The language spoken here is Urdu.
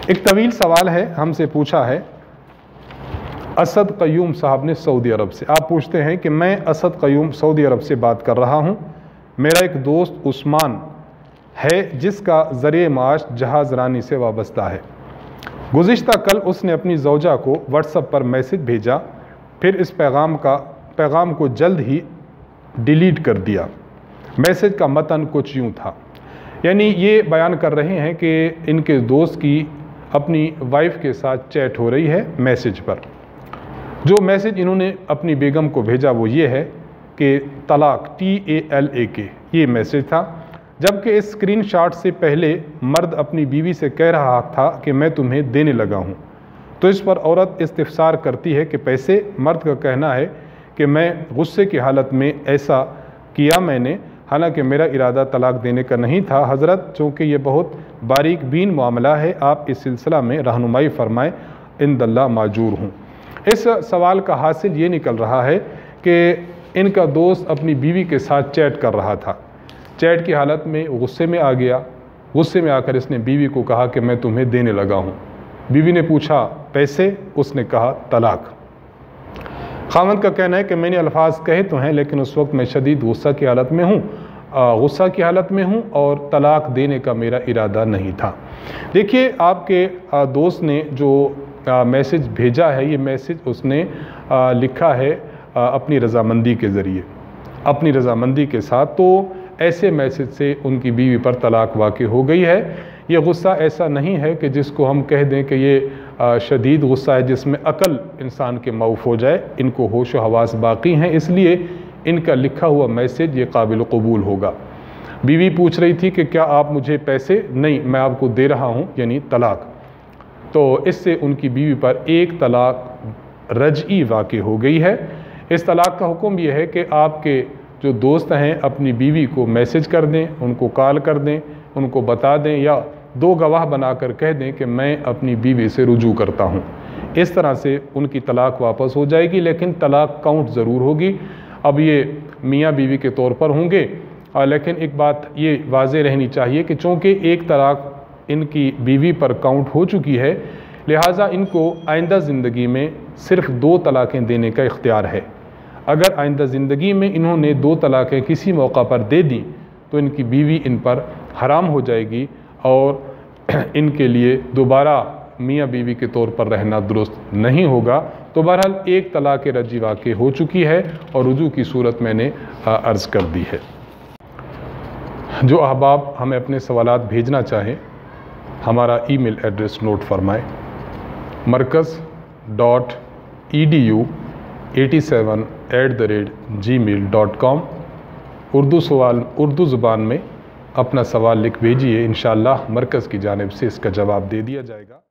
ایک طویل سوال ہے، ہم سے پوچھا ہے اسد قیوم صاحب نے سعودی عرب سے۔ آپ پوچھتے ہیں کہ میں اسد قیوم سعودی عرب سے بات کر رہا ہوں، میرا ایک دوست عثمان ہے جس کا ذریعہ معاش جہاز رانی سے وابستہ ہے۔ گزشتہ کل اس نے اپنی زوجہ کو واٹس ایپ پر میسج بھیجا، پھر اس پیغام کو جلد ہی ڈیلیٹ کر دیا۔ میسج کا متن کچھ یوں تھا، یعنی یہ بیان کر رہے ہیں کہ ان کے دوست کی اپنی وائف کے ساتھ چیٹ ہو رہی ہے میسج پر۔ جو میسج انہوں نے اپنی بیگم کو بھیجا وہ یہ ہے کہ طلاق TALAK، یہ میسج تھا، جبکہ اس اسکرین شاٹ سے پہلے مرد اپنی بیوی سے کہہ رہا تھا کہ میں تمہیں دینے لگا ہوں، تو اس پر عورت استفسار کرتی ہے کہ پیسے؟ مرد کا کہنا ہے کہ میں غصے کی حالت میں ایسا کیا میں نے، حالانکہ میرا ارادہ طلاق دینے کا نہیں تھا حضرت، چونکہ یہ بہت باریک بین معاملہ ہے، آپ اس سلسلہ میں رہنمائی فرمائیں، عند اللہ ماجور ہوں۔ اس سوال کا حاصل یہ نکل رہا ہے کہ ان کا دوست اپنی بیوی کے ساتھ چیٹ کر رہا تھا، چیٹ کی حالت میں غصے میں آ گیا، غصے میں آ کر اس نے بیوی کو کہا کہ میں تمہیں دینے لگا ہوں۔ بیوی نے پوچھا پیسے؟ اس نے کہا طلاق۔ خاوند کا کہنا ہے کہ میں نے الفاظ کہے تو ہیں لیکن اس وقت میں شدید غصہ کی حالت میں ہوں اور طلاق دینے کا میرا ارادہ نہیں تھا۔ دیکھیے، آپ کے دوست نے جو میسج بھیجا ہے، یہ میسج اس نے لکھا ہے اپنی رضامندی کے ذریعے، اپنی رضامندی کے ساتھ، تو ایسے میسج سے ان کی بیوی پر طلاق واقع ہو گئی ہے۔ یہ غصہ ایسا نہیں ہے کہ جس کو ہم کہہ دیں کہ یہ شدید غصہ ہے جس میں عقل انسان کے معاف ہو جائے، ان کو ہوش و حواس باقی ہیں، اس لیے ان کا لکھا ہوا میسج یہ قابل قبول ہوگا۔ بیوی پوچھ رہی تھی کہ کیا آپ مجھے پیسے؟ نہیں، میں آپ کو دے رہا ہوں، یعنی طلاق۔ تو اس سے ان کی بیوی پر ایک طلاق رجعی واقع ہو گئی ہے۔ اس طلاق کا حکم یہ ہے کہ آپ کے جو دوست ہیں اپنی بیوی کو میسج کر دیں، ان کو کال کر دیں، ان کو بتا دیں یا دو گواہ بنا کر کہہ دیں کہ میں اپنی بیوی سے رجوع کرتا ہوں۔ اس طرح سے ان کی طلاق واپس ہو جائے گی، لیکن طلاق کاؤنٹ ضرور ہوگی۔ اب یہ میاں بیوی کے طور پر ہوں گے، لیکن ایک بات یہ واضح رہنی چاہیے کہ چونکہ ایک طلاق ان کی بیوی پر کاؤنٹ ہو چکی ہے، لہٰذا ان کو آئندہ زندگی میں صرف 2 طلاقیں دینے کا اختیار ہے۔ اگر آئندہ زندگی میں انہوں نے 2 طلاقیں کسی موقع پر دے دیں تو ان کی بیوی ان پر حرام ہو جائے گی اور ان کے لیے دوبارہ میاں بیوی کے طور پر رہنا درست نہیں ہوگا۔ تو بہرحال ایک طلاق رجعی واقع ہو چکی ہے اور رجوع کی صورت میں نے عرض کر دی ہے۔ جو احباب ہمیں اپنے سوالات بھیجنا چاہیں، ہمارا ای میل ایڈریس نوٹ فرمائیں، markaz.edu87@gmail.com۔ اردو زبان میں اپنا سوال لکھ بھیجیے، انشاءاللہ مرکز کی جانب سے اس کا جواب دے دیا جائے گا۔